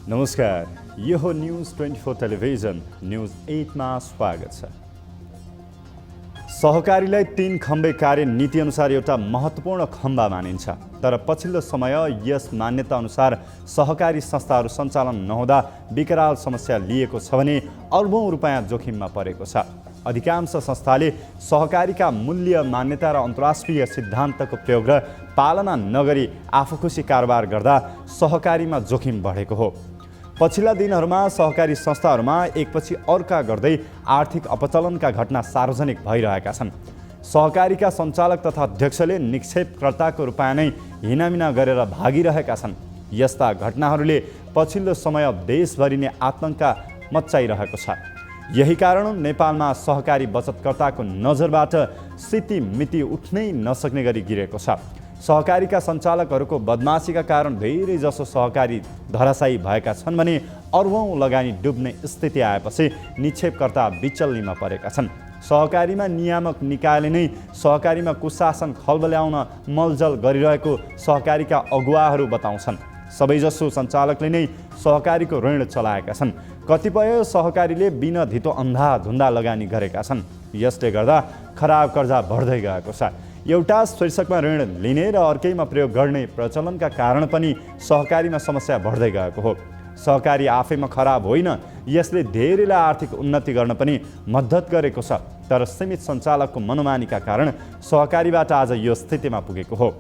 नमस्कार, यो हो न्यूज 24 टेलिभिजन न्यूज 8 मा स्वागत छ। सहकारीलाई 3 खम्बे कार्य नीति अनुसार एउटा महत्त्वपूर्ण खम्बा मानिन्छ, तर पछिल्लो समय यस मान्यता अनुसार सहकारी संस्थाहरू सञ्चालन नहुँदा विकराल समस्या लिएको छ भने अर्बौं रुपैयाँ जोखिममा परेको छ। अधिकांश संस्थाले सहकारीका मूल्य, मान्यता र अन्तर्राष्ट्रिय सिद्धान्तको प्रयोग र पालना नगरी आफूखुसी कारोबार गर्दा सहकारीमा जोखिम बढेको हो। पछिल्ला दिनहरूमा सहकारी संस्थाहरूमा एकपछि अर्का गर्दै आर्थिक अपचलनका घटना सार्वजनिक भइरहेका छन्। सहकारीका सञ्चालक तथा अध्यक्षले निक्षेपकर्ताको रुपैयाँ नै हिनामिना गरेर भागिरहेका छन्। यस्ता घटनाहरूले पछिल्लो समय देशभरि नै आतंक मच्चाइरहेको छ। यही कारण नेपालमा सहकारी बचतकर्ताको नजरबाट सितिमिति उठ्नै नसक्ने गरी गिरेको छ। सहकारीका सञ्चालकहरूको बदमाशीका कारण धेरै जसो सहकारी धराशायी भएका छन् भने अर्बौं लगानी डुब्ने स्थिति आएपछि निक्षेपकर्ता बिचल्लीमा परेका छन्। सहकारीमा नियामक निकायले नै सहकारीमा कुशासन खलबल्याउन मलजल गरिरहेको सहकारीका अगुवाहरू बताउँछन्। सबैजसो सञ्चालकले नै सहकारीको ऋण चलाएका छन्। कतिपय सहकारीले बिना धितो अन्धाधुन्दा लगानी गरेका छन्। यसले गर्दा खराब कर्जा बढ्दै गएको छ। एउटा शीर्षकमा ऋण लिने र अर्कैमा प्रयोग गर्ने प्रचलनका कारण पनि सहकारीमा समस्या बढ्दै गएको हो। सहकारी आफैमा खराब होइन, यसले धेरैलाई आर्थिक उन्नति गर्न पनि मद्दत गरेको छ, तर सीमित सञ्चालकको मनोमानीका कारण सहकारीबाट आज यो स्थितिमा पुगेको हो।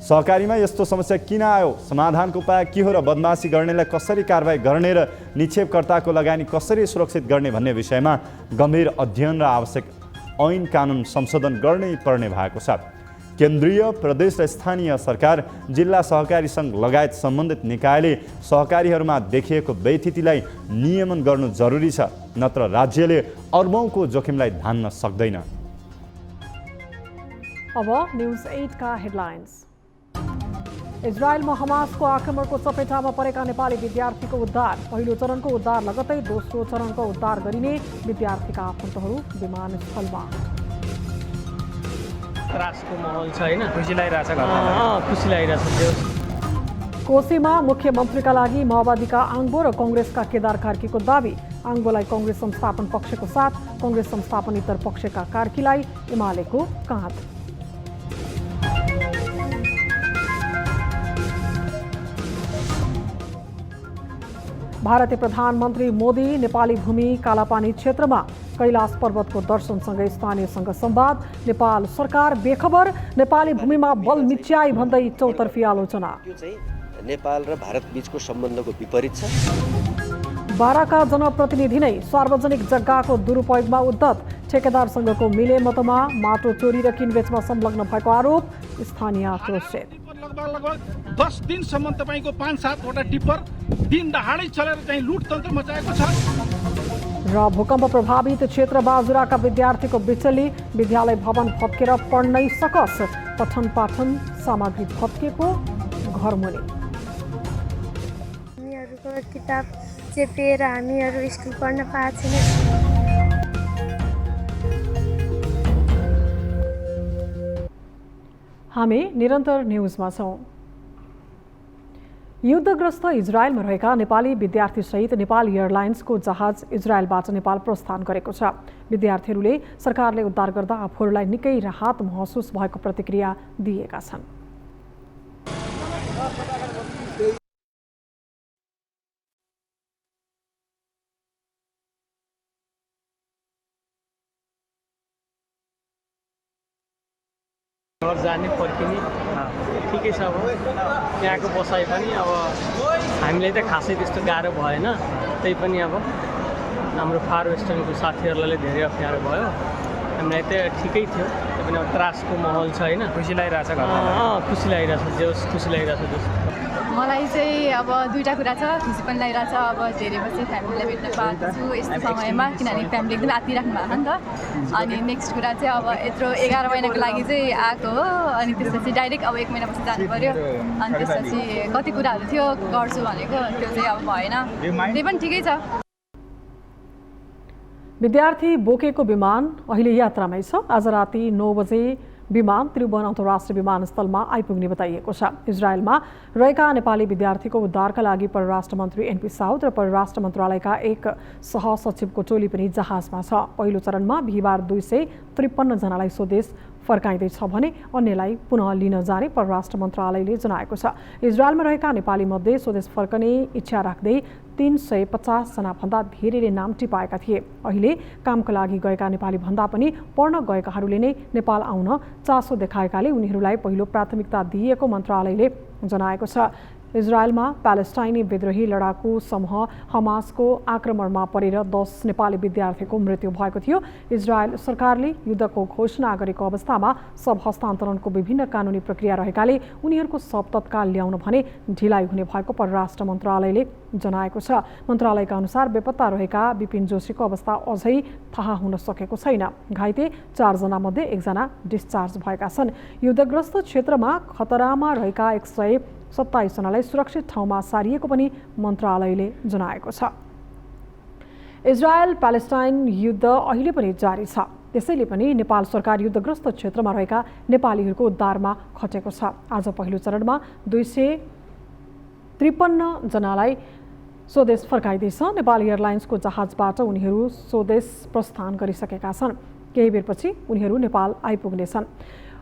सहकारीमा यस्तो समस्या किन आयो, समाधानको उपाय के हो र बदमाशी गर्नेलाई कसरी कारबाही गर्ने र निक्षेपकर्ताको लगानी कसरी सुरक्षित गर्ने भन्ने विषयमा गम्भीर अध्ययन र आवश्यक ऐन कानुन संशोधन गर्नै पर्ने भएको छ। केन्द्रीय, प्रदेश र स्थानीय सरकार, जिल्ला सहकारी सङ्घ लगायत सम्बन्धित निकायले सहकारीहरूमा देखिएको व्यथितिलाई नियमन गर्नु जरुरी छ, नत्र राज्यले अर्बौंको जोखिमलाई धान्न सक्दैन। अब न्यूज 8 का हेडलाइन्स। इजरायलमा हमासको आक्रमणको चपेटामा परेका नेपाली विद्यार्थीको उद्धार। पहिलो चरणको उद्धार लगत्तै दोस्रो चरणको उद्धार गरिने विद्यार्थीका आफन्तहरू विमानस्थलमा। त्रासको माहौल छ हैन, खुसी लागिरहेछ कोशीमा मुख्यमन्त्रीका लागि माओवादीका आङ्बो र कङ्ग्रेसका केदार कार्कीको दाबी। आङ्बोलाई कङ्ग्रेस संस्थापन पक्षको साथ, कङ्ग्रेस संस्थापनेतर पक्षका कार्कीलाई एमालेको काँध। भारतीय प्रधानमन्त्री मोदी नेपाली भूमि कालापानी क्षेत्रमा कैलाश पर्वतको दर्शनसँगै स्थानीयसँग संवाद। नेपाल सरकार बेखबर, नेपाली भूमिमा बल मिच्याई भन्दै चौतर्फी आलोचना। यो चाहिँ नेपाल र भारत बीचको सम्बन्धको विपरीत छ। बाराका जनप्रतिनिधि नै सार्वजनिक जग्गाको दुरुपयोगमा उद्धत। ठेकेदारसँगको मिलेमतमा माटो चोरी र किनबेचमा संलग्न भएको आरोप। स्थानीय आक्रोशित। लगभग 10 दिनसम्म तपाईको 5-7 वटा टिप्पर दिन दहाडै चलेर चाहिँ लुटतन्त्र मचाएको छ। र भूकम्प प्रभावित क्षेत्र बाजुराका विद्यार्थीको बिचली। विद्यालय भवन भत्केर पढ्नै सकस। पठन पाठन सामग्री भत्केको घरमुनि। हामीहरूको किताब चेपेर हामीहरू स्कुल पढ्न पाएको छैन। हामी निरन्तर न्युजमा छौँ। युद्धग्रस्त इजरायलमा रहेका नेपाली विद्यार्थीसहित नेपाल एयरलाइन्सको जहाज इजरायलबाट नेपाल प्रस्थान गरेको छ। विद्यार्थीहरूले सरकारले उद्धार गर्दा आफूहरूलाई निकै राहत महसुस भएको प्रतिक्रिया दिएका छन्। घर जाने फर्किने ठिकै छ। अब यहाँको बसाइ पनि अब हामीलाई त खासै त्यस्तो गाह्रो भएन, त्यही पनि अब हाम्रो फार वेस्टर्नको साथीहरूलाई धेरै अप्ठ्यारो भयो। हामीलाई त ठिकै थियो, त्यही पनि अब त्रासको माहौल छ हैन। खुसी लागिरहेछ, खुसी लागिरहेछ, खुसी लागिरहेछ। मलाई चाहिँ अब दुईवटा कुरा छ, खुसी पनि लागिरहेछ। अब धेरै पछि फ्यामिलीलाई भेट्न पाएको छु यस्तो समयमा, किनभने फ्यामिली एकदमै आत्तिराख्नु भएको नि त। अनि नेक्स्ट कुरा चाहिँ अब यत्रो 11 महिनाको लागि चाहिँ आएको हो, अनि त्यसपछि डाइरेक्ट अब 1 महिनापछि जानु पऱ्यो। अनि त्यसपछि कति कुराहरू थियो गर्छु भनेको, त्यो चाहिँ अब भएन। त्यही पनि ठिकै छ। विद्यार्थी बोकेको विमान अहिले यात्रामै छ। आज राति 9 बजे विमान त्रिभुवन अन्तर्राष्ट्रिय विमानस्थलमा आइपुग्ने बताइएको छ। इजरायलमा रहेका नेपाली विद्यार्थीको उद्धारका लागि परराष्ट्र मन्त्री एनपी साउद र परराष्ट्र मन्त्रालयका एक सहसचिवको टोली पनि जहाजमा छ। पहिलो चरणमा बिहिबार 253 जनालाई स्वदेश फर्काइँदैछ भने अन्यलाई पुनः लिन जाने परराष्ट्र मन्त्रालयले जनाएको छ। इजरायलमा रहेका नेपाली मध्ये स्वदेश फर्कने इच्छा राख्दै 350 जनाभन्दा धेरैले नाम टिपाएका थिए। अहिले कामका लागि गएका नेपाली भन्दा पनि पढ्न गएकाहरूले नै नेपाल आउन चासो देखाएकाले उनीहरूलाई पहिलो प्राथमिकता दिएको मन्त्रालयले जनाएको छ। इजरायलमा प्यालेस्टाइनी विद्रोही लडाकु समूह हमासको आक्रमणमा परेर 10 नेपाली विद्यार्थीको मृत्यु भएको थियो। इजरायल सरकारले युद्धको घोषणा गरेको अवस्थामा शव हस्तान्तरणको विभिन्न कानुनी प्रक्रिया रहेकाले उनीहरूको शव तत्काल ल्याउन भने ढिलाइ हुने भएको परराष्ट्र मन्त्रालयले जनाएको छ। मन्त्रालयका अनुसार बेपत्ता रहेका विपिन जोशीको अवस्था अझै थाहा हुन सकेको छैन। घाइते 4 जना मध्ये 1 जना डिस्चार्ज भएका छन्। युद्धग्रस्त क्षेत्रमा खतरामा रहेका 127 जनालाई सुरक्षित ठाउँमा सारिएको पनि मन्त्रालयले जनाएको छ। इजरायल प्यालेस्टाइन युद्ध अहिले पनि जारी छ। त्यसैले पनि नेपाल सरकार युद्धग्रस्त क्षेत्रमा रहेका नेपालीहरूको उद्धारमा खटेको छ। आज पहिलो चरणमा 253 जनालाई स्वदेश फर्काइँदैछ। नेपाल एयरलाइन्सको जहाजबाट उनीहरू स्वदेश प्रस्थान गरिसकेका छन्। केही बेरपछि उनीहरू नेपाल आइपुग्नेछन्।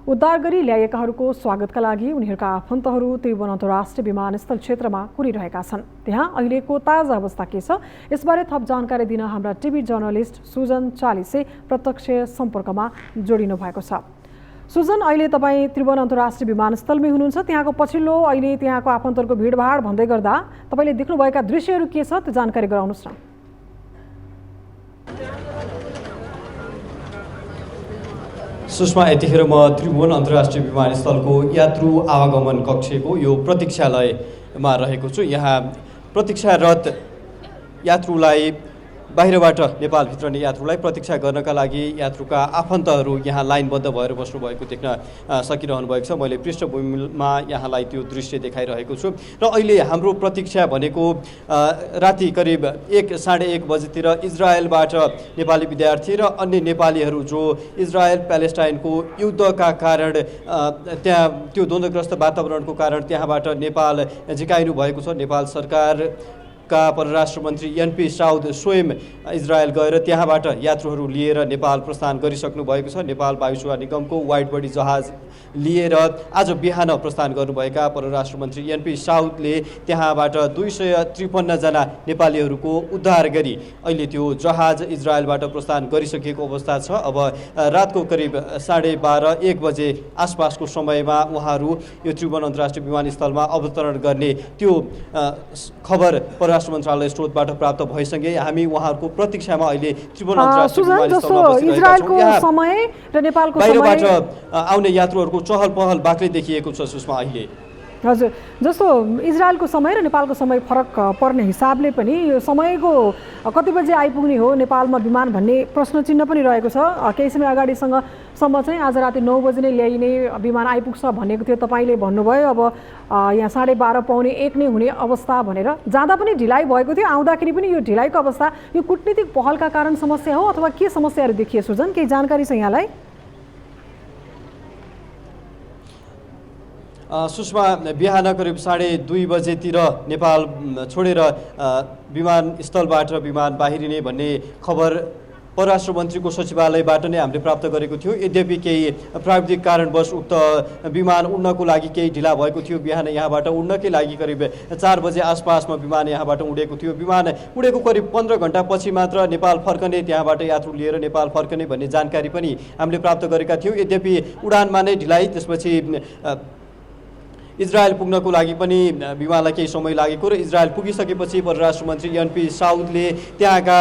उद्धार गरी ल्याएकाहरूको स्वागतका लागि उनीहरूका आफन्तहरू त्रिभुवन अन्तर्राष्ट्रिय विमानस्थल क्षेत्रमा कुरिरहेका छन्। त्यहाँ अहिलेको ताजा अवस्था के छ, यसबारे थप जानकारी दिन हाम्रा टिभी जर्नलिस्ट सुजन चालिसे प्रत्यक्ष सम्पर्कमा जोडिनु भएको छ। सुजन, अहिले तपाईँ त्रिभुवन अन्तर्राष्ट्रिय विमानस्थलमै हुनुहुन्छ। त्यहाँको पछिल्लो अहिले त्यहाँको आफन्तहरूको भिडभाड भन्दै गर्दा तपाईँले देख्नुभएका दृश्यहरू के छ, त्यो जानकारी गराउनुहोस् न। सुषमा, यतिखेर म त्रिभुवन अन्तर्राष्ट्रिय विमानस्थलको यात्रु आवागमन कक्षको यो प्रतीक्षालयमा रहेको छु। यहाँ प्रतीक्षारत यात्रुलाई बाहिरबाट नेपालभित्र यात्रुलाई प्रतीक्षा गर्नका लागि यात्रुका आफन्तहरू यहाँ लाइनबद्ध भएर बस्नुभएको देख्न सकिरहनु भएको छ। मैले पृष्ठभूमिमा यहाँलाई त्यो दृश्य देखाइरहेको छु। र अहिले हाम्रो प्रतीक्षा भनेको राति करिब 1 साढे 1 बजेतिर इजरायलबाट नेपाली विद्यार्थी र अन्य नेपालीहरू जो इजरायल प्यालेस्टाइनको युद्धका कारण त्यहाँ त्यो द्वन्द्वग्रस्त वातावरणको कारण त्यहाँबाट नेपाल झिकाइनु भएको छ। नेपाल सरकार का परराष्ट्र मन्त्री एनपी साउद स्वयं इजरायल गएर त्यहाँबाट यात्रुहरू लिएर नेपाल प्रस्थान गरिसक्नु भएको छ। नेपाल वायुसेवा निगमको वाइड बडी जहाज लिएर आज बिहान प्रस्थान गर्नुभएका परराष्ट्र मन्त्री एनपी साउदले त्यहाँबाट 253 जना नेपालीहरूको उद्धार गरी अहिले त्यो जहाज इजरायलबाट प्रस्थान गरिसकेको अवस्था छ। अब रातको करिब 12:30-1 बजे आसपासको समयमा उहाँहरू यो त्रिभुवन अन्तर्राष्ट्रिय विमानस्थलमा अवतरण गर्ने त्यो खबर परराष्ट्र मन्त्रालय स्रोतबाट प्राप्त भइसके हामी उहाँहरूको प्रतीक्षामा अहिले त्रिभुवन अन्तर्राष्ट्रिय विमानस्थलमा बसिरहेका छौँ। यहाँ समय र नेपालको बाहिरबाट आउने यात्रुहरूको चहल पहल बाक्लै देखिएको छ सुषमा अहिले। हजुर, जस्तो इजरायलको समय र नेपालको समय फरक पर्ने हिसाबले पनि यो समयको कति बजे आइपुग्ने हो नेपालमा विमान भन्ने प्रश्न चिन्ह पनि रहेको छ। केही समय अगाडिसम्म चाहिँ आज राति 9 बजे नै ल्याइने विमान आइपुग्छ भनेको थियो, तपाईँले भन्नुभयो। अब यहाँ 12:15-1 नै हुने अवस्था भनेर जाँदा पनि ढिलाइ भएको थियो, आउँदाखेरि पनि यो ढिलाइको अवस्था यो कूटनीतिक पहलका कारण समस्या हो अथवा के समस्याहरू देखिए? सुजन, केही जानकारी छ यहाँलाई? सुषमा, बिहान करिब 2:30 बजेतिर नेपाल छोडेर विमानस्थलबाट विमान बाहिरिने भन्ने खबर परराष्ट्र मन्त्रीको सचिवालयबाट नै हामीले प्राप्त गरेको थियो। यद्यपि केही प्राविधिक कारणवश उक्त विमान उड्नको लागि केही ढिला भएको थियो। बिहान यहाँबाट उड्नकै लागि करिब 4 बजे आसपासमा विमान यहाँबाट उडेको थियो। विमान उडेको करिब 15 घण्टापछि मात्र नेपाल फर्कने, त्यहाँबाट यात्रु लिएर नेपाल फर्कने भन्ने जानकारी पनि हामीले प्राप्त गरेका थियौँ। यद्यपि उडानमा नै ढिलाइ, त्यसपछि इजरायल पुग्नको लागि पनि विमानलाई केही समय लागेको र इजरायल पुगिसकेपछि परराष्ट्र मन्त्री एनपी साउदले त्यहाँका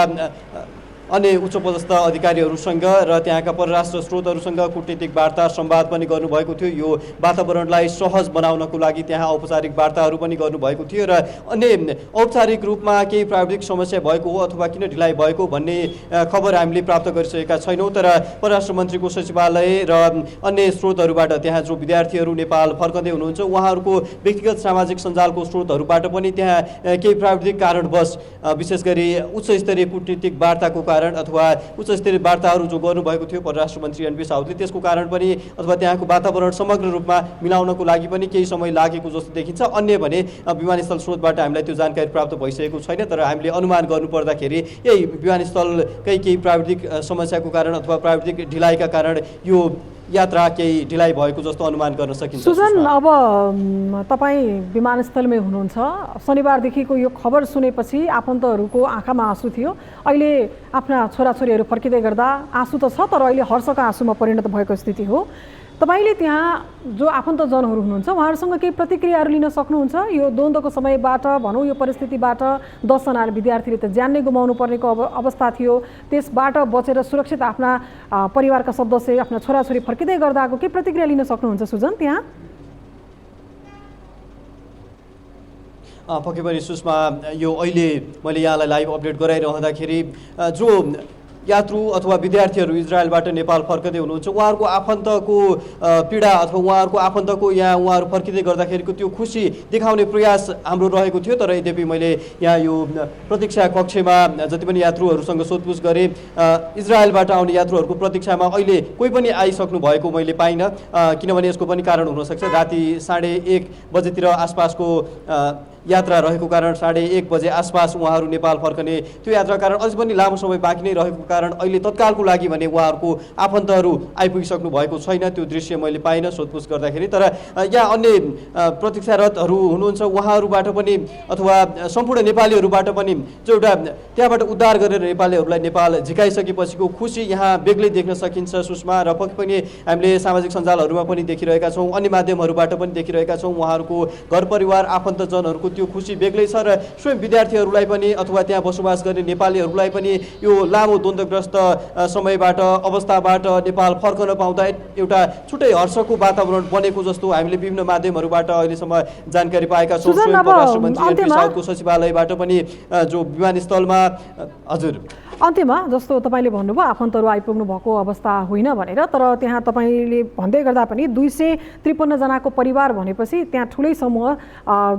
अन्य उच्च पदस्थ अधिकारीहरूसँग र त्यहाँका परराष्ट्र स्रोतहरूसँग कूटनीतिक वार्ता संवाद पनि गर्नुभएको थियो। यो वातावरणलाई सहज बनाउनको लागि त्यहाँ औपचारिक वार्ताहरू पनि गर्नुभएको थियो र अन्य औपचारिक रूपमा केही प्राविधिक समस्या भएको हो अथवा किन ढिलाइ भएको भन्ने खबर हामीले प्राप्त गरिसकेका छैनौँ। तर परराष्ट्र मन्त्रीको सचिवालय र अन्य स्रोतहरूबाट त्यहाँ जो विद्यार्थीहरू नेपाल फर्कँदै हुनुहुन्छ उहाँहरूको व्यक्तिगत सामाजिक सञ्जालको स्रोतहरूबाट पनि त्यहाँ केही प्राविधिक कारणवश विशेष गरी उच्च स्तरीय कूटनीतिक वार्ताको कारण अथवा उच्च स्तरीय वार्ताहरू जो गर्नुभएको थियो परराष्ट्र मन्त्री एनपी साउदले त्यसको कारण पनि अथवा त्यहाँको वातावरण समग्र रूपमा मिलाउनको लागि पनि केही समय लागेको जस्तो देखिन्छ। अन्य भने विमानस्थल स्रोतबाट हामीलाई त्यो जानकारी प्राप्त भइसकेको छैन। तर हामीले अनुमान गर्नुपर्दाखेरि यही विमानस्थलकै केही प्राविधिक समस्याको कारण अथवा प्राविधिक ढिलाइका कारण यो यात्रा केही ढिलाइ भएको जस्तो अनुमान गर्न सकिन्छ। सुजन, अब तपाईँ विमानस्थलमै हुनुहुन्छ। शनिबारदेखिको यो खबर सुनेपछि आफन्तहरूको आँखामा आँसु थियो। अहिले आफ्ना छोराछोरीहरू फर्किँदै गर्दा आँसु त छ, तर अहिले हर्षका आँसुमा परिणत भएको स्थिति हो। तपाईले त्यहाँ जो आफन्तजनहरू हुनुहुन्छ उहाँहरूसँग केही प्रतिक्रियाहरू लिन सक्नुहुन्छ? यो द्वन्द्वको समयबाट भनौँ, यो परिस्थितिबाट 10 जना विद्यार्थीले त ज्यान नै गुमाउनु पर्नेको अवस्था थियो। त्यसबाट बचेर सुरक्षित आफ्ना परिवारका सदस्य, आफ्ना छोराछोरी फर्किँदै गर्दाको के प्रतिक्रिया लिन सक्नुहुन्छ सुजन त्यहाँ? पक्कै पनि सुषमा, यो अहिले मैले यहाँलाई लाइभ अपडेट गराइरहँदाखेरि जो यात्रु अथवा विद्यार्थीहरू इजरायलबाट नेपाल फर्कँदै हुनुहुन्छ उहाँहरूको आफन्तको पीडा अथवा उहाँहरूको आफन्तको यहाँ उहाँहरू फर्किँदै गर्दाखेरिको त्यो खुसी देखाउने प्रयास हाम्रो रहेको थियो। तर यद्यपि मैले यहाँ यो प्रतीक्षा कक्षमा जति पनि यात्रुहरूसँग सोधपुछ गरेँ, इजरायलबाट आउने यात्रुहरूको प्रतीक्षामा अहिले कोही पनि आइसक्नु भएको मैले पाइनँ। किनभने यसको पनि कारण हुनसक्छ, राति 1:30 बजेतिर आसपासको यात्रा रहेको कारण 1:30 बजे आसपास उहाँहरू नेपाल फर्कने त्यो यात्रा कारण अझै पनि लामो समय बाँकी नै रहेको कारण अहिले तत्कालको लागि भने उहाँहरूको आफन्तहरू आइपुगिसक्नु भएको छैन। त्यो दृश्य मैले पाइनँ सोधपुछ गर्दाखेरि। तर यहाँ अन्य प्रतीक्षारतहरू हुनुहुन्छ उहाँहरूबाट पनि अथवा सम्पूर्ण नेपालीहरूबाट पनि जो एउटा त्यहाँबाट उद्धार गरेर नेपालीहरूलाई नेपाल झिकाइसकेपछिको खुसी यहाँ बेग्लै देख्न सकिन्छ सुषमा। र पक्कै पनि हामीले सामाजिक सञ्जालहरूमा पनि देखिरहेका छौँ, अन्य माध्यमहरूबाट पनि देखिरहेका छौँ उहाँहरूको घर परिवार आफन्तजनहरूको त्यो खुसी बेग्लै छ। र स्वयं विद्यार्थीहरूलाई पनि अथवा त्यहाँ बसोबास गर्ने नेपालीहरूलाई पनि यो लामो द्वन्द्वग्रस्त समयबाट अवस्थाबाट नेपाल फर्कन पाउँदा एउटा छुट्टै हर्षको वातावरण बनेको जस्तो हामीले विभिन्न माध्यमहरूबाट अहिलेसम्म जानकारी पाएका छौँ। स्वयं परराष्ट्र मन्त्री एनपी साउदको सचिवालयबाट पनि जो विमानस्थलमा। हजुर, अन्त्यमा जस्तो तपाईँले भन्नुभयो आफन्तहरू आइपुग्नु भएको अवस्था होइन भनेर, तर त्यहाँ तपाईँले भन्दै गर्दा पनि 253 जनाको परिवार भनेपछि त्यहाँ ठुलै समूह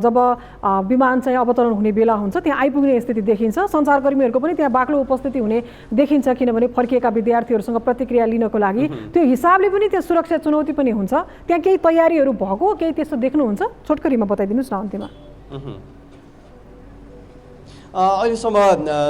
जब विमान चाहिँ अवतरण हुने बेला हुन्छ त्यहाँ आइपुग्ने स्थिति देखिन्छ। सञ्चारकर्मीहरूको पनि त्यहाँ बाक्लो उपस्थिति हुने देखिन्छ, किनभने फर्किएका विद्यार्थीहरूसँग प्रतिक्रिया लिनको लागि त्यो हिसाबले पनि त्यहाँ सुरक्षा चुनौती पनि हुन्छ। त्यहाँ केही तयारीहरू भएको केही त्यस्तो देख्नुहुन्छ? छोटकरीमा बताइदिनुहोस् न अन्त्यमा। अहिलेसम्म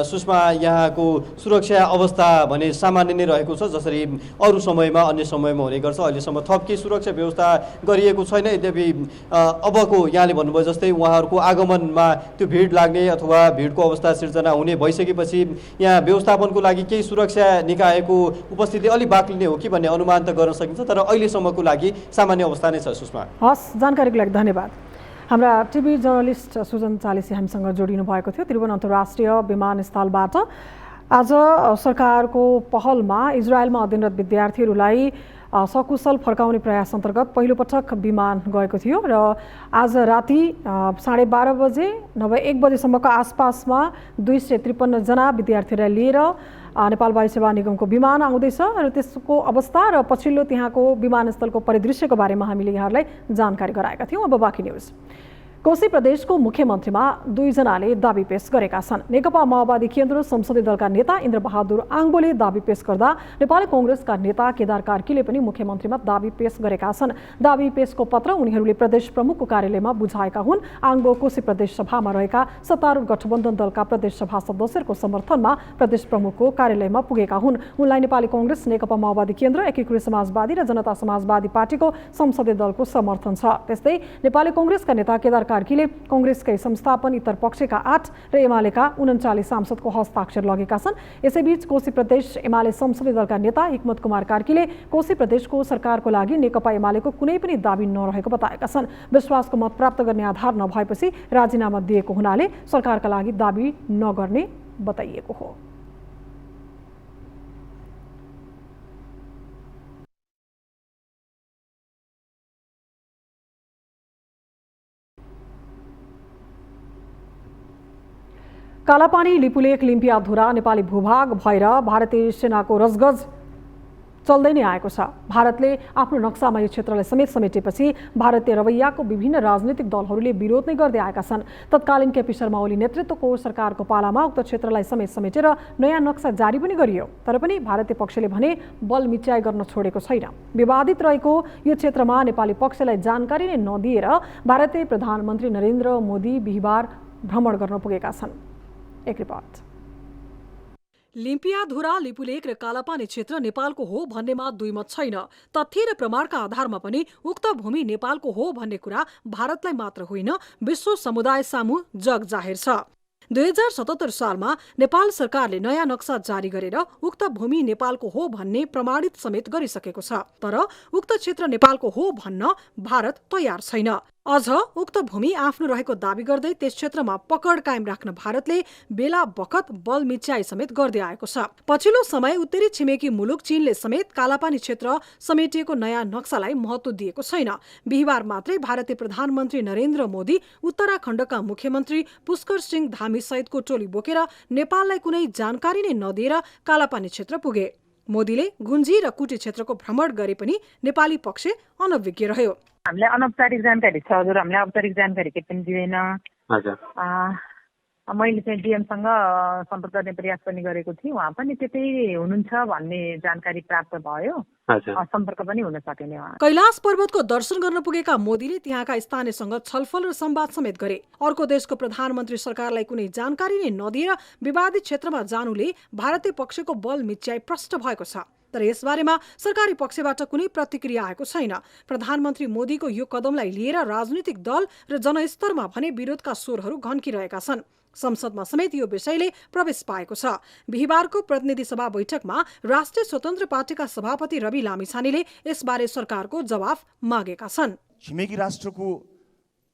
सुषमा यहाँको सुरक्षा अवस्था भने सामान्य नै रहेको छ, जसरी अरू समयमा अन्य समयमा हुने गर्छ। अहिलेसम्म थप केही सुरक्षा व्यवस्था गरिएको छैन। यद्यपि अबको यहाँले भन्नुभयो जस्तै उहाँहरूको आगमनमा त्यो भिड लाग्ने अथवा भिडको अवस्था सिर्जना हुने भइसकेपछि यहाँ व्यवस्थापनको लागि केही सुरक्षा निकायको उपस्थिति अलि बाक्लिने हो कि भन्ने अनुमान त गर्न सकिन्छ। तर अहिलेसम्मको लागि सामान्य अवस्था नै छ सुषमा। हस्, जानकारीको लागि धन्यवाद। हाम्रा टिभी जर्नलिस्ट सुजन चालिसी हामीसँग जोडिनु भएको थियो त्रिभुवन अन्तर्राष्ट्रिय विमानस्थलबाट। आज सरकारको पहलमा इजरायलमा अध्ययनरत विद्यार्थीहरूलाई सकुशल फर्काउने प्रयास अन्तर्गत पहिलो पटक विमान गएको थियो र आज राति 12:30 बजे नभए 1 बजेसम्मको आसपासमा 253 जना विद्यार्थीलाई लिएर नेपाल वायु सेवा निगमको विमान आउँदैछ र त्यसको अवस्था र पछिल्लो त्यहाँको विमानस्थलको परिदृश्यको बारेमा हामीले यहाँहरूलाई जानकारी गराएका थियौँ। अब बाँकी न्युज। कोशी प्रदेशको मुख्यमन्त्रीमा 2 जनाले दाबी पेश गरेका छन्। नेकपा माओवादी केन्द्र संसदीय दलका नेता इन्द्रबहादुर आङबोले दाबी पेश गर्दा नेपाली कांग्रेसका नेता केदार कार्कीले पनि मुख्यमन्त्रीमा दाबी पेश गरेका छन्। दाबी पेशको पत्र उनीहरूले प्रदेश प्रमुखको कार्यालयमा बुझाएका हुन्। आङबो कोशी प्रदेश सभामा रहेका सत्तारूढ गठबन्धन दलका प्रदेश सभा सदस्यहरूको समर्थनमा प्रदेश प्रमुखको कार्यालयमा पुगेका हुन्। उनलाई नेपाली कांग्रेस, नेकपा माओवादी केन्द्र, एकीकृत समाजवादी र जनता समाजवादी पार्टीको संसदीय दलको समर्थन छ। त्यस्तै नेपाली कांग्रेसका नेता केदार कार्कीले कांग्रेसकै संस्थापन इतर पक्षका 8 र एमालेका 39 सांसदको हस्ताक्षर लगेका छन्। यसैबीच कोशी प्रदेश एमाले संसदीय दलका नेता हिक्मत कुमार कार्कीले कोशी प्रदेशको सरकारको लागि नेकपा एमालेको कुनै पनि दाबी नरहेको बताएका छन्। विश्वासको मत प्राप्त गर्ने आधार नभएपछि राजीनामा दिएको हुनाले सरकारका लागि दाबी नगर्ने बताइएको हो। कालापानी लिपुलेक लिम्पियाधुरा नेपाली भूभाग भएर भारतीय सेनाको रजगज चल्दै नै आएको छ। भारतले आफ्नो नक्सामा यो क्षेत्रलाई समेत समेटेपछि भारतीय रवैयाको विभिन्न राजनीतिक दलहरूले विरोध नै गर्दै आएका छन्। तत्कालीन केपी शर्मा ओली नेतृत्वको सरकारको पालामा उक्त क्षेत्रलाई समेटेर नयाँ नक्सा जारी पनि गरियो। तर पनि भारतीय पक्षले भने बल मिच्याइ गर्न छोडेको छैन। विवादित रहेको यो क्षेत्रमा नेपाली पक्षलाई जानकारी नै नदिएर भारतीय प्रधानमन्त्री नरेन्द्र मोदी बिहिबार भ्रमण गर्न पुगेका छन्। एक रिपोर्ट। लिम्पियाधुरा लिपुलेक र कालापानी क्षेत्र नेपालको हो भन्नेमा दुई मत छैन। तथ्य र प्रमाणका आधारमा पनि उक्त भूमि नेपालको हो भन्ने कुरा भारतलाई मात्र होइन विश्व समुदाय सामु जग जाहेर छ। 2077 सालमा नेपाल सरकारले नयाँ नक्सा जारी गरेर उक्त भूमि नेपालको हो भन्ने प्रमाणित समेत गरिसकेको छ। तर उक्त क्षेत्र नेपालको हो भन्न भारत तयार छैन। अझ उक्त भूमि आफ्नो रहेको दावी गर्दै त्यस क्षेत्रमा पकड कायम राख्न भारतले बेला बखत बल मिच्याइ समेत गर्दै आएको छ। पछिल्लो समय उत्तरी छिमेकी मुलुक चीनले समेत कालापानी क्षेत्र समेटिएको नयाँ नक्सालाई महत्त्व दिएको छैन। बिहिबार मात्रै भारतीय प्रधानमन्त्री नरेन्द्र मोदी उत्तराखण्डका मुख्यमन्त्री पुष्कर सिंह धामी सहितको टोली बोकेर नेपाललाई कुनै जानकारी नै नदिएर कालापानी क्षेत्र पुगे। मोदीले गुन्जी र कुटी क्षेत्रको भ्रमण गरे पनि नेपाली पक्ष अनभिज्ञ रह्यो। हामीलाई अनौपचारिक जानकारी छ हजुर, हामीलाई औपचारिक जानकारी केही पनि दिँदैन। मैले चाहिँ डिएमसँग सम्पर्क गर्ने प्रयास पनि गरेको थिएँ, उहाँ पनि त्यतै हुनुहुन्छ भन्ने जानकारी प्राप्त भयो। सम्पर्क पनि हुन सकेन। उहाँ कैलाश पर्वतको दर्शन गर्न पुगेका मोदीले त्यहाँका स्थानीयसँग छलफल र संवाद समेत गरे। अर्को देशको प्रधानमन्त्री सरकारलाई कुनै जानकारी नै नदिएर विवादित क्षेत्रमा जानुले भारतीय पक्षको बल मिच्याइ प्रष्ट भएको छ। तर यसबारेमा सरकारी पक्षबाट कुनै प्रतिक्रिया आएको छैन। प्रधानमन्त्री मोदीको यो कदमलाई लिएर राजनीतिक दल र जनस्तरमा भने विरोधका स्वरहरू घन्किरहेका छन्। संसदमा समेत यो विषयले प्रवेश पाएको छ। बिहिबारको प्रतिनिधि सभा बैठकमा राष्ट्रिय स्वतन्त्र पार्टीका सभापति रवि लामिछानेले यसबारे सरकारको जवाफ मागेका छन्। छिमेकी राष्ट्रको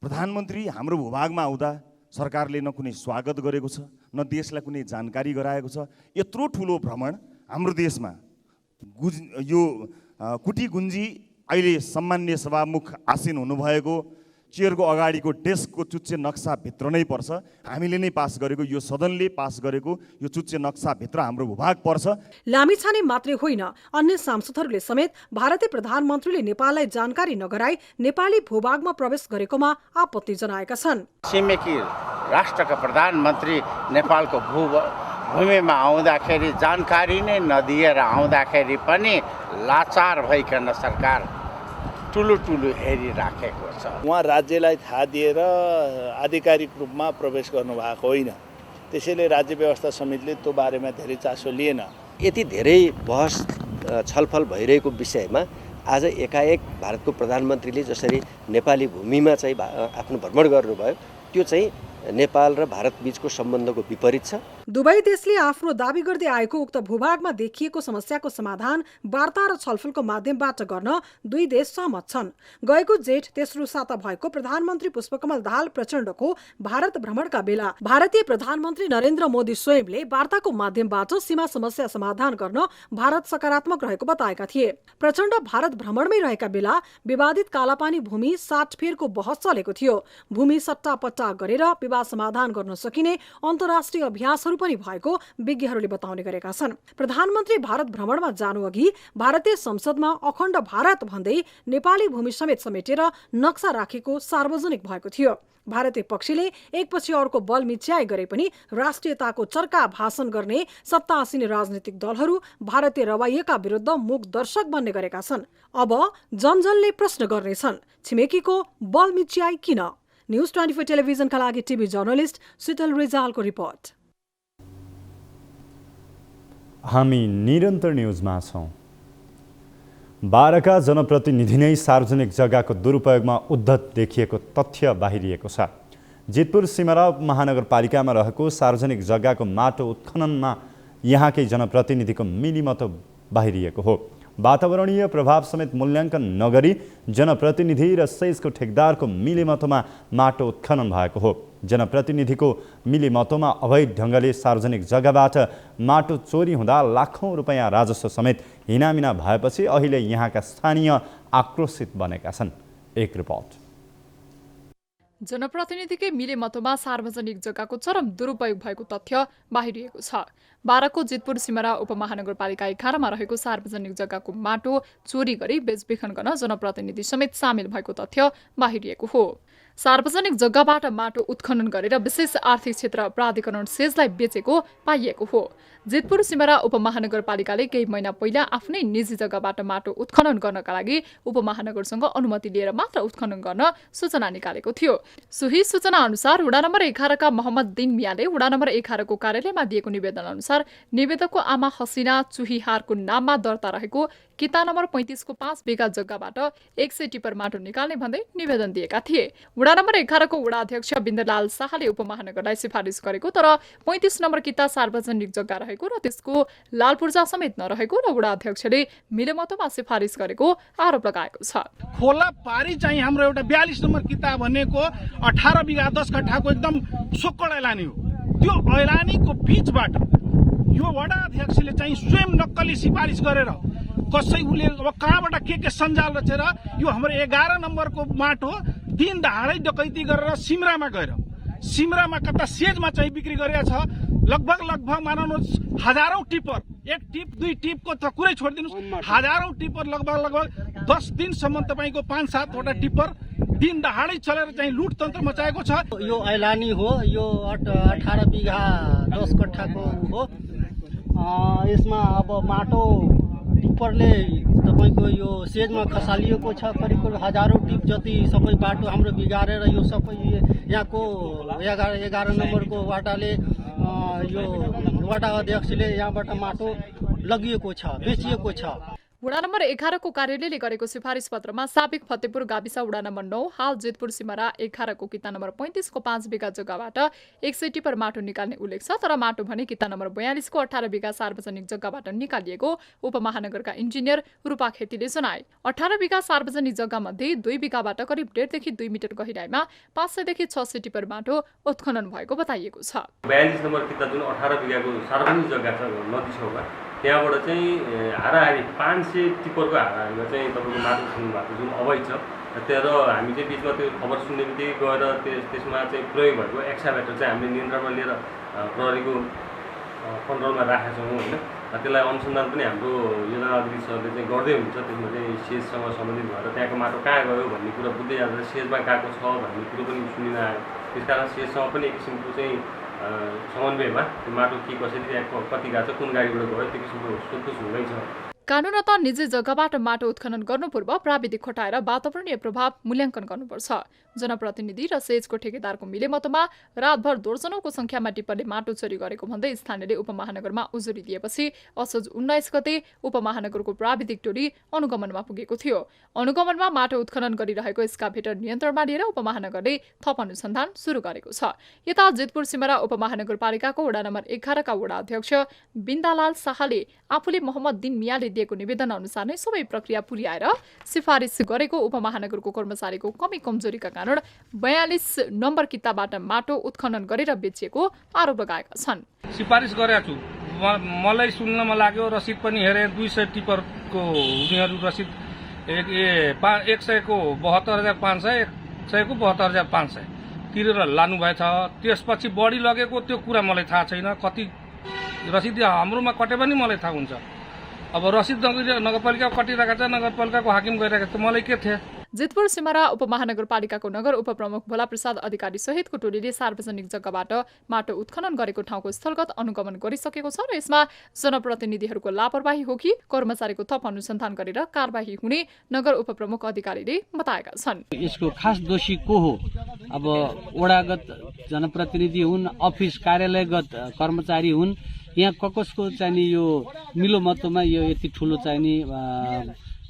प्रधानमन्त्री हाम्रो भूभागमा आउँदा सरकारले न कुनै स्वागत गरेको छ, न देशलाई कुनै जानकारी गराएको छ। यत्रो ठुलो भ्रमण हाम्रो देशमा यो कुटी गुन्जी अहिले सम्मान्य सभामुख आसीन हुनुभएको चेयरको अगाडिको डेस्कको चुच्चे नक्साभित्र नै पर्छ। हामीले नै पास गरेको, यो सदनले पास गरेको यो चुच्चे नक्साभित्र हाम्रो भूभाग पर्छ। लामिछाने मात्रै होइन, अन्य सांसदहरूले समेत भारतीय प्रधानमन्त्रीले नेपाललाई जानकारी नगराई नेपाली भूभागमा प्रवेश गरेकोमा आपत्ति जनाएका छन्। छिमेकी राष्ट्रका प्रधानमन्त्री नेपालको भूमिमा आउँदाखेरि जानकारी नै नदिएर आउँदाखेरि पनि लाचार भइकन सरकार ठुलो हेरिराखेको छ। उहाँ राज्यलाई थाहा दिएर आधिकारिक रूपमा प्रवेश गर्नुभएको होइन, त्यसैले राज्य व्यवस्था समितिले त्यो बारेमा धेरै चासो लिएन। यति धेरै बहस छलफल भइरहेको विषयमा आज एकाएक भारतको प्रधानमन्त्रीले जसरी नेपाली भूमिमा चाहिँ आफ्नो भ्रमण गर्नुभयो, त्यो चाहिँ नेपाल र भारत बीचको सम्बन्धको विपरीत छ। दुवै देशले आफ्नो दावी गर्दै आएको उक्त भूभागमा देखिएको समस्याको समाधान वार्ता र छलफलको माध्यमबाट गर्न दुई देश सहमत छन्। गएको जेठ तेस्रो साता भएको प्रधानमन्त्री पुष्पकमल दाहाल प्रचण्डको भारत भ्रमणका बेला भारतीय प्रधानमन्त्री नरेन्द्र मोदी स्वयंले वार्ताको माध्यमबाट सीमा समस्या समाधान गर्न भारत सकारात्मक रहेको बताएका थिए। प्रचण्ड भारत भ्रमणमै रहेका बेला विवादित कालापानी भूमि साटफेरको बहस चलेको थियो। भूमि सट्टापट्टा गरेर विवाद समाधान गर्न सकिने अन्तर्राष्ट्रिय अभ्यासहरू पनि भएको विज्ञहरूले बताउने गरेका छन्। प्रधानमन्त्री भारत भ्रमणमा जानु अघि भारतीय संसदमा अखण्ड भारत भन्दै नेपाली भूमि समेत समेटेर नक्सा राखेको सार्वजनिक भएको थियो। भारतीय पक्षले एकपछि अर्को बल मिच्याइ गरे पनि राष्ट्रियताको चर्का भाषण गर्ने सत्तासीन राजनीतिक दलहरू भारतीय रवैयाका विरुद्ध मूक दर्शक बन्ने गरेका छन्। अब जनजनले प्रश्न गर्नेछन्, छिमेकीको बल मिच्याइ किन? न्यूज 24 टेलिभिजनका लागि टिभी जर्नलिस्ट शीतल रिजालको रिपोर्ट। हामी निरन्तर न्यूजमा छौं। 12 जनप्रतिनिधि नै सार्वजनिक जग्गाको दुरुपयोगमा उद्धत देखिएको तथ्य बाहिरिएको छ। जितपुर सिमरा महानगरपालिकामा रहेको सार्वजनिक जग्गाको माटो उत्खननमा यहाँकै जनप्रतिनिधिको मिलिमतो बाहिरिएको हो। वातावरणीय प्रभाव समेत मूल्याङ्कन नगरी जनप्रतिनिधि र सेजको ठेकदारको मिलिमतोमा माटो उत्खनन भएको हो। जनप्रतिनिधिको मिलिमतोमा अवैध ढङ्गले सार्वजनिक जग्गाबाट माटो चोरी हुँदा लाखौं रुपैयाँ राजस्व समेत हिनामिना भएपछि अहिले यहाँका स्थानीय आक्रोशित बनेका छन्। एक रिपोर्ट। जनप्रतिनिधिकै मिलेमतोमा सार्वजनिक जग्गाको चरम दुरुपयोग भएको तथ्य बाहिरिएको छ। बाराको जितपुर सिमरा उपमहानगरपालिका 11 रहेको सार्वजनिक जग्गाको माटो चोरी गरी बेचबिखन गर्न जनप्रतिनिधि समेत सामेल भएको तथ्य बाहिरिएको हो। सार्वजनिक जग्गाबाट माटो उत्खनन गरेर विशेष आर्थिक क्षेत्र प्राधिकरण सेजलाई बेचेको पाइएको हो। जितपुर सिमरा उपमहानगरपालिकाले केही महिना पहिला आफ्नै निजी जग्गाबाट माटो उत्खनन गर्नका लागि उपमहानगरसँग अनुमति लिएर मात्र उत्खनन गर्न सूचना निकालेको थियो। सोही सूचना अनुसार वडा नम्बर 11 का मोहम्मद दिन मियाले वडा नम्बर 11 को कार्यालयमा दिएको निवेदन अनुसार निवेदकको आमा हसिना चुहिहारको नाममा दर्ता रहेको किता नम्बर 35 को 5 बिघा जग्गाबाट 100 टिपर माटो निकाल्ने भन्दै निवेदन दिएका थिए। वडा नम्बर 11 को वडा अध्यक्ष बिन्दलाल शाहले उपमहानगरलाई सिफारिस गरेको तर 35 नम्बर किता सार्वजनिक जग्गा रहेको र त्यसको लाल पूर्जा समेत नरहेको र वडा अध्यक्षले मिलेमतोमा सिफारिस गरेको आरोप लगाएको छ। खोला पारी चाहिँ हाम्रो एउटा 42 नम्बर किता भनेको 18 बिघा 10 कट्ठाको एकदम सोक्कड ऐलानी हो। त्यो ऐलानीको बीचबाट यो वडा अध्यक्षले चाहिँ स्वयं नक्कली सिफारिस गरेर कसै उसले अब कहाँबाट के सञ्जाल रचेर यो हाम्रो 11 नम्बरको माटो दिन दहाडै डकैती गरेर सिमरामा गएर सिमरामा कता सेजमा चाहिँ बिक्री गरेको छ। लगभग मानौँ हजारौं टिपर, एक टिप दुई टिपको त कुरै छोडिदिनुहोस्, हजारौं टिपर लगभग 10 दिनसम्म तपाईँको 5-7 वटा टिपर दिन दहाडै चलेर चाहिँ लुटतन्त्र मचाएको छ। यो ऐलानी हो, यो 18 बिघा 10 कट्ठाको हो। यसमा अब माटो टिप्परले तपाईँको यो सेजमा खसालिएको छ। करिब हजारौं टिप जति सबै बाटो हाम्रो बिगारेर यो सबै यहाँको 11 नम्बरको वाटाले यो वडा अध्यक्षले यहाँबाट माटो लगिएको छ, बेचिएको छ। वडा नम्बर 11 को कार्यालयले गरेको सिफारिस पत्रमा साबिक फतेपुर गाविस वडा नम्बर 9 हाल जितपुर सिमरा 11 को किता नम्बर 35 को 5 बिघा जग्गाबाट 100 टिपर माटो निकाल्ने उल्लेख छ। तर माटो भने किता नम्बर 42 को 18 बिघा सार्वजनिक जग्गाबाट निकालिएको उपमहानगरका इन्जिनियर रूपा खेतीले जनाए। 18 बिघा सार्वजनिक जग्गा मध्ये 2 बिघाबाट करिब 1.5 देखि 2 मिटर गहिराईमा 500 देखि 600 टिपर माटो उत्खनन भएको बताइएको छ। 42 नम्बर किता जुन 18 बिघाको सार्वजनिक जग्गा छ नदी छेउमा, त्यहाँबाट चाहिँ हाराहारी 500 टिपरको हाराहारीमा चाहिँ तपाईँको माटो खन्नु भएको जुन अवैध छ। त्यहाँ हामी चाहिँ बिचमा त्यो खबर सुन्ने बित्तिकै गएर त्यसमा चाहिँ प्रयोग भएको एक्साभेटर चाहिँ हामीले नियन्त्रणमा लिएर प्रहरीको कन्ट्रोलमा राखेका छौँ होइन। त्यसलाई अनुसन्धान पनि हाम्रो योजना अधिकारी सरले चाहिँ गर्दै हुन्छ। त्यसमा चाहिँ सेजसँग सम्बन्धित भएर त्यहाँको माटो कहाँ गयो भन्ने कुरा बुझ्दै जाँदा सेजमा गएको छ भन्ने कुरो पनि सुनिन आयो। त्यसकारण सेजसँग पनि एक किसिमको चाहिँ समन्वयमा त्यो माटो के कसरी त्यहाँ कति गएको छ, कुन गाडीबाट गयो, त्यो किसिमको सोधपुछ हुँदैछ। कानुनत निजी जग्गाबाट माटो उत्खनन गर्नु पूर्व प्राविधिक खटाएर वातावरणीय प्रभाव मूल्याङ्कन गर्नुपर्छ। जनप्रतिनिधि र सेजको ठेकेदारको मिलेमतोमा रातभर दर्जनौंको संख्यामा टिप्परले माटो चोरी गरेको भन्दै स्थानीयले उपमहानगरमा उजुरी दिएपछि असोज 19 गते उपमहानगरको प्राविधिक टोली अनुगमनमा पुगेको थियो। अनुगमनमा माटो उत्खनन गरिरहेको एस्काभेटर नियन्त्रणमा लिएर उपमहानगरले थप अनुसन्धान सुरु गरेको छ। यता जितपुर सिमरा उपमहानगरपालिकाको वडा नम्बर 11 का वडा अध्यक्ष बिन्दालाल शाहले आफूले मोहम्मद दिन मियाले दिएको निवेदन अनुसार नै सबै प्रक्रिया पुर्याएर सिफारिस गरेको उपमहानगरको कर्मचारीको कमी कमजोरीका कारण 42 नम्बर किताबाट माटो उत्खनन गरेर बेचिएको आरोप लगाएका छन्। सिफारिस गरेको छु, मलाई सुन्नमा लाग्यो, रसिद पनि हेरे 200 टिपरको उनीहरू रसिद 100 को 72,500, 100 को 72,500 तिरेर लानुभएछ। त्यसपछि बढी लगेको त्यो कुरा मलाई थाहा छैन, कति रसिद हाम्रोमा कटे पनि मलाई थाहा हुन्छ। अब रसिद नगरपालिका कटिरहेको छ, नगरपालिकाको हाकिम गइरहेको छ, मलाई के थिए। जितपुर सिमरा उपमहानगरपालिकाको नगर उपप्रमुख भोला प्रसाद अधिकारी सहितको टोलीले सार्वजनिक जग्गाबाट माटो उत्खनन गरेको ठाउँको स्थलगत अनुगमन गरिसकेको छ र यसमा जनप्रतिनिधिहरूको लापरवाही हो कि कर्मचारीको थप अनुसन्धान गरेर कारबाही हुने नगर उपप्रमुख अधिकारीले बताएका छन्। यसको खास दोषी को हो? अब वडागत जनप्रतिनिधि हुन्, अफिस कार्यालयगत कर्मचारी हुन्, यहाँ कसको चाहिँ यो मिलो मतोमा यो यति ठुलो चाहिँ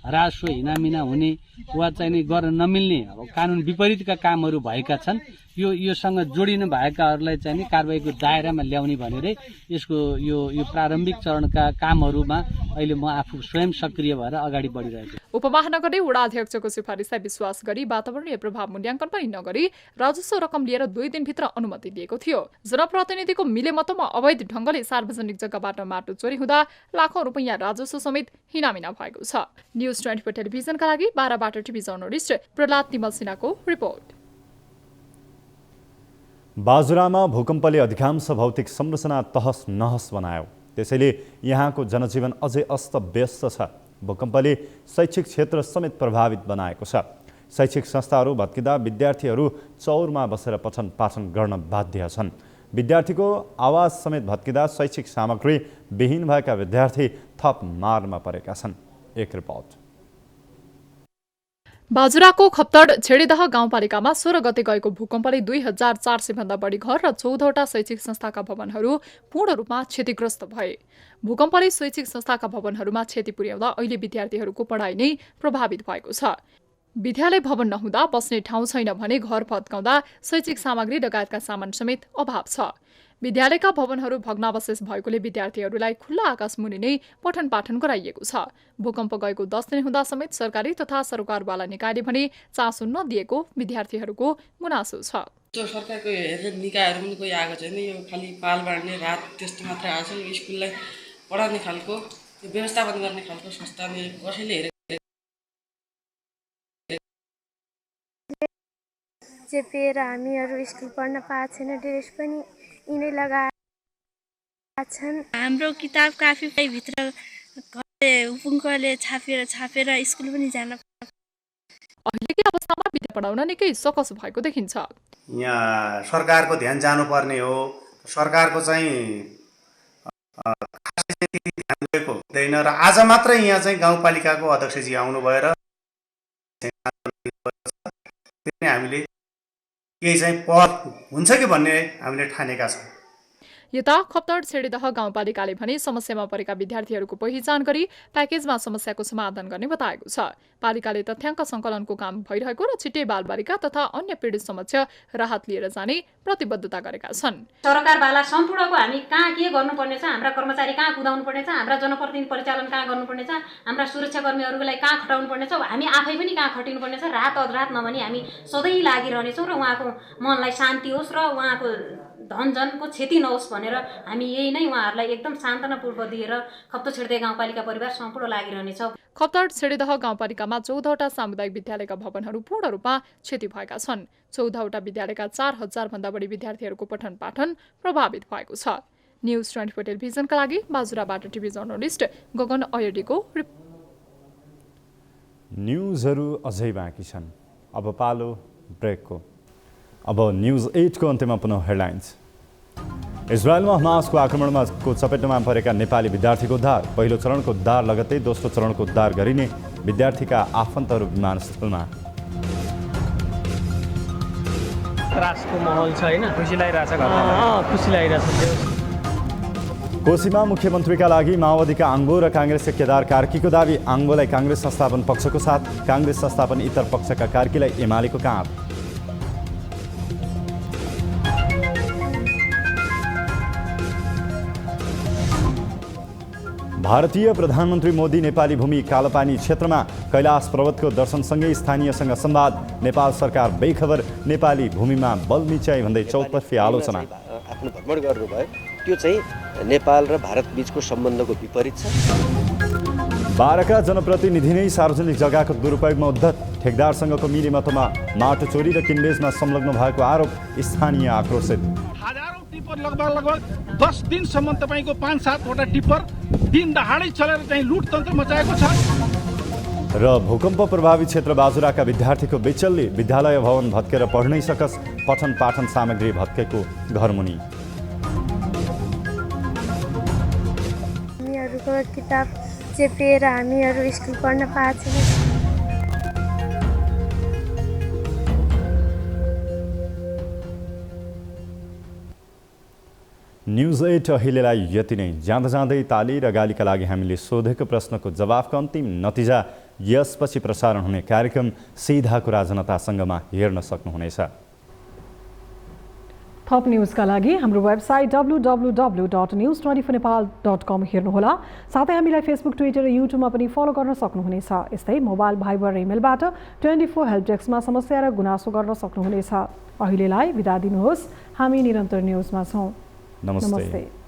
राजस्व हिनामिना हुने वा चाहिँ गर्न नमिल्ने अब कानुन विपरीतका कामहरू भएका छन्। योसँग जोडिन भएकाहरूलाई चाहिँ कारबाहीको दायरामा ल्याउने भनेर यसको यो प्रारम्भिक चरणका कामहरूमा अहिले म आफू स्वयं सक्रिय भएर अगाडि बढिरहेको छु। उपमहानगरले वडा अध्यक्षको सिफारिसलाई विश्वास गरी वातावरणीय प्रभाव मूल्याङ्कन पनि नगरी राजस्व रकम लिएर 2 दिनभित्र अनुमति दिएको थियो। जनप्रतिनिधिको मिलेमतोमा अवैध ढंगले सार्वजनिक जग्गाबाट माटो चोरी हुँदा लाखौं रुपैयाँ राजस्व समेत हिनामिना भएको छ। न्यूज 24 टेलिभिजनका लागि बाराबाट टिभी जर्नलिस्ट प्रहलाद तिमल सिन्हाको रिपोर्ट। बाजुरामा भूकम्पले अधिकांश भौतिक संरचना तहस नहस बनायो। त्यसैले यहाँको जनजीवन अझै अस्तव्यस्त छ। भूकम्पले शैक्षिक क्षेत्र समेत प्रभावित बनाएको छ। शैक्षिक संस्थाहरू भत्किँदा विद्यार्थीहरू चौरमा बसेर पठन पाठन गर्न बाध्य छन्। विद्यार्थीको आवाज समेत भत्किँदा शैक्षिक सामग्री विहीन भएका विद्यार्थी थप मारमा परेका छन्। एक रिपोर्ट। बाजुराको खप्तड छेडीदह गाउँपालिकामा 16 गते गएको भूकम्पले 2400 भन्दा बढी घर र 14वटा शैक्षिक संस्थाका भवनहरू पूर्ण रूपमा क्षतिग्रस्त भए। भूकम्पले शैक्षिक संस्थाका भवनहरूमा क्षति पुर्याउँदा अहिले विद्यार्थीहरूको पढाइ नै प्रभावित भएको छ। विद्यालय भवन नहुँदा बस्ने ठाउँ छैन भने घर भत्काउँदा शैक्षिक सामग्री लगायतका सामान समेत अभाव छ। विद्यालयका भवनहरू भग्नावशेष भएकोले विद्यार्थीहरूलाई खुल्ला आकाश मुनि नै पठन पाठन गराइएको छ। भूकम्प गएको 10 दिन हुँदा समेत सरकारी तथा सरकारवाला निकायले भने चासो नदिएको विद्यार्थीहरूको गुनासो छ। सरकारको हेर्ने निकायहरू पनि कोही आएको छैन। यो खालि पाल बाँड्ने रात त्यस्तो मात्रै आएको छ। स्कुललाई पढाउने खालको व्यवस्थापन गर्ने खालको संस्थाले कसैले हेरेको चेपेर हामीहरू स्कुल पढ्न पाएको छैन। ड्रेस पनि यिनै लगाएका छन्। हाम्रो किताब काफी भित्र उपुङ्कले छापेर स्कुल पनि जान। अहिलेकै अवस्थामा विद्या पढाउन निकै सकस भएको देखिन्छ। यहाँ सरकारको ध्यान जानुपर्ने हो। सरकारको चाहिँ खासै ध्यान दिएको हुँदैन र आज मात्रै यहाँ चाहिँ गाउँपालिकाको अध्यक्षजी आउनुभयो र हामीले केही चाहिँ पहल हुन्छ कि भन्ने हामीले ठानेका छौँ। यता खप्तड छेडीदह गाउँपालिकाले भने समस्यामा परेका विद्यार्थीहरूको पहिचान गरी प्याकेजमा समस्याको समाधान गर्ने बताएको छ। पालिकाले तथ्याङ्क सङ्कलनको काम भइरहेको र छिट्टै बालबालिका तथा अन्य पीडित समक्ष राहत लिएर जाने प्रतिबद्धता गरेका छन्। सरकारवाला सम्पूर्णको हामी कहाँ के गर्नुपर्ने छ, हाम्रा कर्मचारी कहाँ कुदाउनु पर्ने छ, हाम्रा जनप्रतिनिधि परिचालन कहाँ गर्नुपर्ने छ, हाम्रा सुरक्षाकर्मीहरूलाई कहाँ खटाउनु पर्ने छ, हामी आफै पनि कहाँ खटिनु पर्ने छ। रात अधरात नभनी हामी सधैँ लागिरहनेछौँ र उहाँको मनलाई शान्ति होस् र उहाँको धनजनको क्षति नहोस् भनेर हामी यही नै उहाँहरूलाई एकदम सान्त्वनापूर्व दिएर खप्तड छेडीदह गाउँपालिका परिवार सम्पूर्ण लागिरहनेछौँ। खप्तड छेडीदह गाउँपालिकामा 14वटा सामुदायिक विद्यालयका भवनहरू पूर्ण रूपमा क्षति भएका छन्। 14वटा विद्यालयका 4000 भन्दा बढी विद्यार्थीहरूको पठन पाठन प्रभावित भएको छ। न्युज 24 टेलिभिजनका लागि बाजुराबाट टिभी जर्नलिस्ट गगन अयडीको न्युजहरू अझै बाँकी छन्। अब पालो ब्रेकको। अब न्युज 8 को अन्त्यमा पुनः हेडलाइन्स। इजरायलमा हमासको आक्रमणमा चपेटमा परेका नेपाली विद्यार्थीको उद्धार। पहिलो चरणको उद्धार लगत्तै दोस्रो चरणको उद्धार गरिने विद्यार्थीका आफन्तहरू विमानस्थलमा। त्रासको माहौल छ हैन, खुसी लागिरहेछ खुसी लागिरहेछ। कोशीमा मुख्यमन्त्रीका लागि माओवादीका आङ्गो र काङ्ग्रेसका केदार कार्कीको दावी। आङ्गोलाई काङ्ग्रेस संस्थापन पक्षको साथ, काङ्ग्रेस संस्थापन इतर पक्षका कार्कीलाई एमालेको काँध। भारतीय प्रधानमन्त्री मोदी नेपाली भूमि कालोपानी क्षेत्रमा कैलाश पर्वतको दर्शनसँगै स्थानीयसँग संवाद। नेपाल सरकार बेखबर, नेपाली भूमिमा बलमिचाइ भन्दै चौतर्फी आलोचना। आफ्नो भ्रमण गर्नुभयो त्यो चाहिँ नेपाल र भारत बीचको सम्बन्धको विपरीत छ। बाह्रका जनप्रतिनिधि नै सार्वजनिक जग्गाको दुरुपयोगमा उद्धत। ठेकदारसँगको मिलेमतोमा माटो चोरी र किनबेचमा संलग्न भएको आरोप। स्थानीय आक्रोशित। हजारौं टिप्पर लगभग 10 दिनसम्म तपाईँको 5-7वटा टिप्पर दिन दहाडै चलेर चाहिँ लुटतन्त्र मचाएको छ। र भूकम्प प्रभावित क्षेत्र बाजुराका विद्यार्थीको बेचल्ली। विद्यालय भवन भत्केर पढ्नै सकस, पठन पाठन सामग्री भत्केको घरमुनि। हामीहरूको किताब चेपेर हामीहरू स्कुल पढ्न पाएको छैन। न्युज 8 अहिलेलाई यति नै। जाँदा जाँदै ताली र गालीका लागि हामीले सोधेको प्रश्नको जवाफको अन्तिम नतिजा यसपछि प्रसारण हुने कार्यक्रम सीधा कुरा जनतासँगमा हेर्न सक्नुहुनेछ। थप न्युजका लागि हाम्रो वेबसाइट www.news24nepal.com हेर्नुहोला। साथै हामीलाई फेसबुक, ट्विटर र युट्युबमा पनि फलो गर्न सक्नुहुनेछ। यस्तै मोबाइल, भाइबर र इमेलबाट 24 हेल्प डेस्कमा समस्या र गुनासो गर्न सक्नुहुनेछ। अहिलेलाई बिदा दिनुहोस्। हामी निरन्तर न्युजमा छौँ। नमस्ते।